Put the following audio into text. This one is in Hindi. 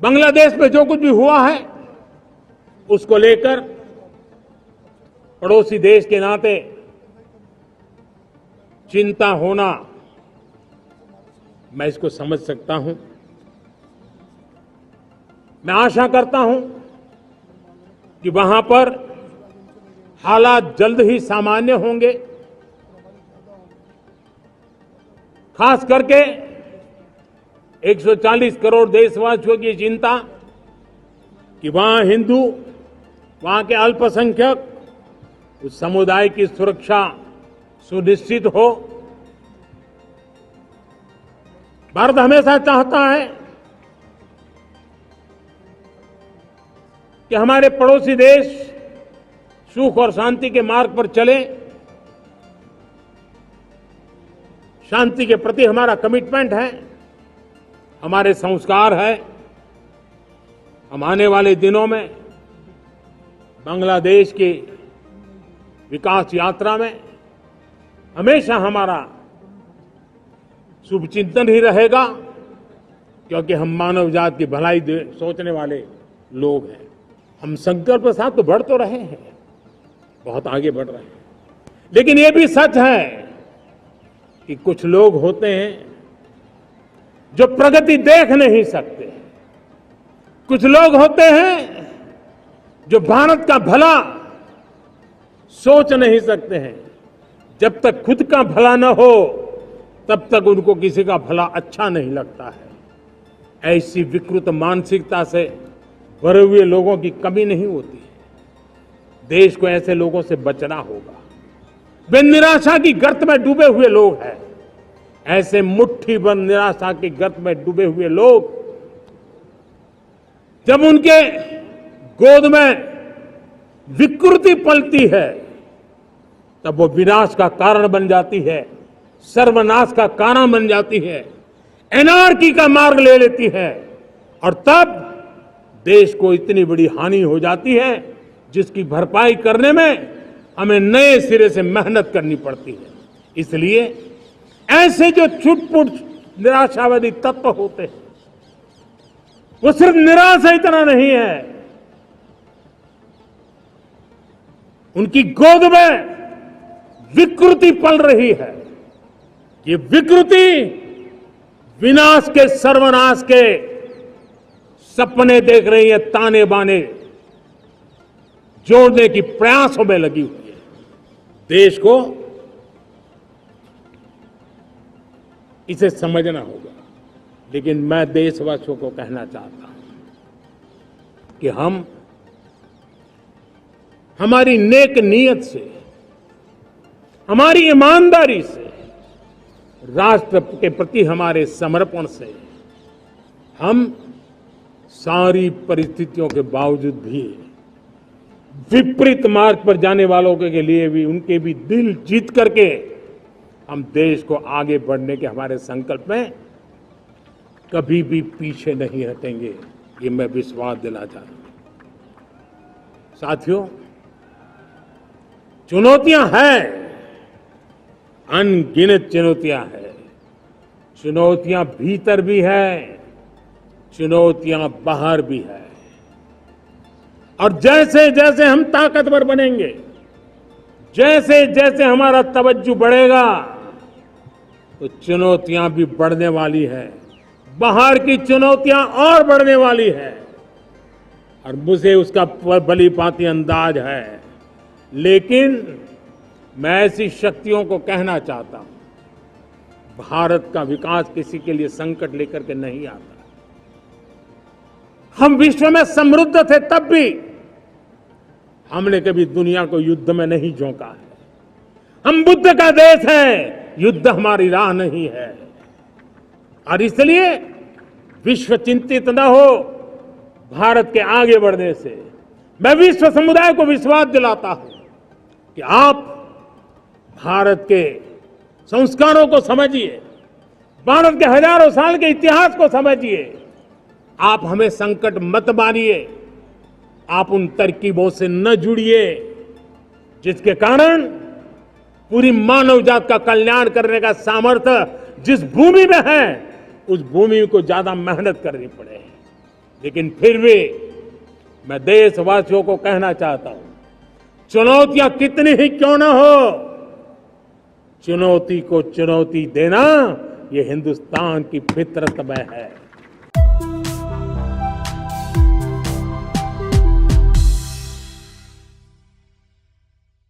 बांग्लादेश में जो कुछ भी हुआ है उसको लेकर पड़ोसी देश के नाते चिंता होना, मैं इसको समझ सकता हूं। मैं आशा करता हूं कि वहां पर हालात जल्द ही सामान्य होंगे। खास करके 140 करोड़ देशवासियों की चिंता कि वहां हिंदू, वहां के अल्पसंख्यक, उस समुदाय की सुरक्षा सुनिश्चित हो। भारत हमेशा चाहता है कि हमारे पड़ोसी देश सुख और शांति के मार्ग पर चले। शांति के प्रति हमारा कमिटमेंट है, हमारे संस्कार है। हम आने वाले दिनों में बांग्लादेश की विकास यात्रा में हमेशा हमारा शुभचिंतन ही रहेगा, क्योंकि हम मानव जात की भलाई सोचने वाले लोग हैं। हम संकल्प के साथ तो बढ़ तो रहे हैं, बहुत आगे बढ़ रहे हैं, लेकिन ये भी सच है कि कुछ लोग होते हैं जो प्रगति देख नहीं सकते। कुछ लोग होते हैं जो भारत का भला सोच नहीं सकते हैं। जब तक खुद का भला न हो तब तक उनको किसी का भला अच्छा नहीं लगता है। ऐसी विकृत मानसिकता से भरे हुए लोगों की कमी नहीं होती है। देश को ऐसे लोगों से बचना होगा। वे निराशा की गर्त में डूबे हुए लोग हैं। ऐसे मुट्ठी भर निराशा की गर्त में डूबे हुए लोग जब उनके गोद में विकृति पलती है तब वो विनाश का कारण बन जाती है, सर्वनाश का कारण बन जाती है, एनार्की का मार्ग ले लेती है, और तब देश को इतनी बड़ी हानि हो जाती है जिसकी भरपाई करने में हमें नए सिरे से मेहनत करनी पड़ती है। इसलिए ऐसे जो छुटपुट निराशावादी तत्व होते हैं, वो सिर्फ निराशा इतना नहीं है, उनकी गोद में विकृति पल रही है। ये विकृति विनाश के, सर्वनाश के सपने देख रही है, ताने बाने जोड़ने की प्रयासों में लगी हुई है। देश को इसे समझना होगा। लेकिन मैं देशवासियों को कहना चाहता हूं कि हम हमारी नेक नीयत से, हमारी ईमानदारी से, राष्ट्र के प्रति हमारे समर्पण से हम सारी परिस्थितियों के बावजूद भी विपरीत मार्ग पर जाने वालों के लिए भी, उनके भी दिल जीत करके हम देश को आगे बढ़ने के हमारे संकल्प में कभी भी पीछे नहीं हटेंगे। ये मैं विश्वास दिला चाहता हूं। साथियों, चुनौतियां हैं, अनगिनत चुनौतियां हैं। चुनौतियां भीतर भी है, चुनौतियां बाहर भी है। और जैसे जैसे हम ताकतवर बनेंगे, जैसे जैसे हमारा तवज्जो बढ़ेगा, तो चुनौतियां भी बढ़ने वाली है। बाहर की चुनौतियां और बढ़ने वाली है, और मुझे उसका भली भांति अंदाज है। लेकिन मैं ऐसी शक्तियों को कहना चाहता हूं, भारत का विकास किसी के लिए संकट लेकर के नहीं आता। हम विश्व में समृद्ध थे तब भी हमने कभी दुनिया को युद्ध में नहीं झोंका है। हम बुद्ध का देश है, युद्ध हमारी राह नहीं है। और इसलिए विश्व चिंतित न हो भारत के आगे बढ़ने से। मैं विश्व समुदाय को विश्वास दिलाता हूं कि आप भारत के संस्कारों को समझिए, भारत के हजारों साल के इतिहास को समझिए। आप हमें संकट मत मानिए, आप उन तरकीबों से न जुड़िए जिसके कारण पूरी मानव जात का कल्याण करने का सामर्थ्य जिस भूमि में है, उस भूमि को ज्यादा मेहनत करनी पड़े। लेकिन फिर भी मैं देशवासियों को कहना चाहता हूं, चुनौतियां कितनी ही क्यों न हो, चुनौती को चुनौती देना ये हिंदुस्तान की फितरत में है।